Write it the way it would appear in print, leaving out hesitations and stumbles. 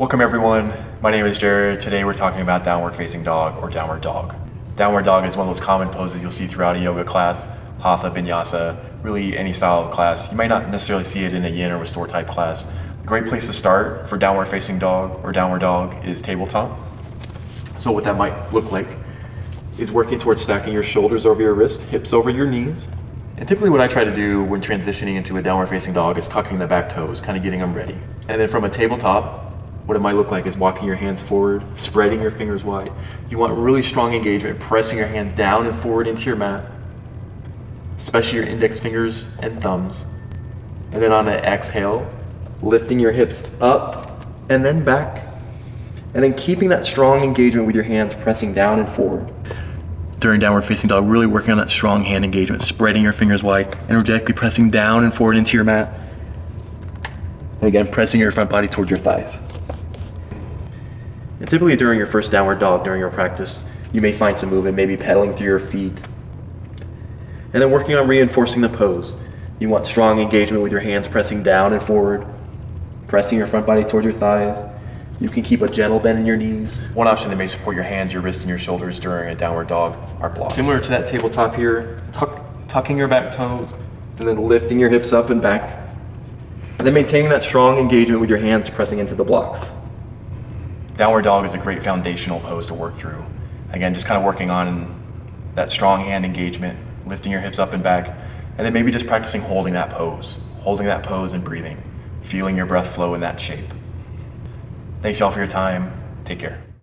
Welcome everyone, my name is Jared. Today we're talking about downward facing dog or downward dog. Downward dog is one of those common poses you'll see throughout a yoga class, hatha, vinyasa, really any style of class. You might not necessarily see it in a yin or restore type class. A great place to start for downward facing dog or downward dog is tabletop. So what that might look like is working towards stacking your shoulders over your wrist, hips over your knees. And typically what I try to do when transitioning into a downward facing dog is tucking the back toes, kind of getting them ready. And then from a tabletop, what it might look like is walking your hands forward, spreading your fingers wide. You want really strong engagement, pressing your hands down and forward into your mat, especially your index fingers and thumbs. And then on an exhale, lifting your hips up and then back. And then keeping that strong engagement with your hands pressing down and forward. During downward facing dog, really working on that strong hand engagement, spreading your fingers wide, energetically pressing down and forward into your mat. And again, pressing your front body towards your thighs. And typically during your first downward dog, during your practice, you may find some movement, maybe pedaling through your feet. And then working on reinforcing the pose. You want strong engagement with your hands pressing down and forward, pressing your front body towards your thighs. You can keep a gentle bend in your knees. One option that may support your hands, your wrists, and your shoulders during a downward dog are blocks. Similar to that tabletop here, tucking your back toes, and then lifting your hips up and back. And then maintaining that strong engagement with your hands pressing into the blocks. Downward dog is a great foundational pose to work through. Again, just kind of working on that strong hand engagement, lifting your hips up and back, and then maybe just practicing holding that pose and breathing, feeling your breath flow in that shape. Thanks y'all for your time. Take care.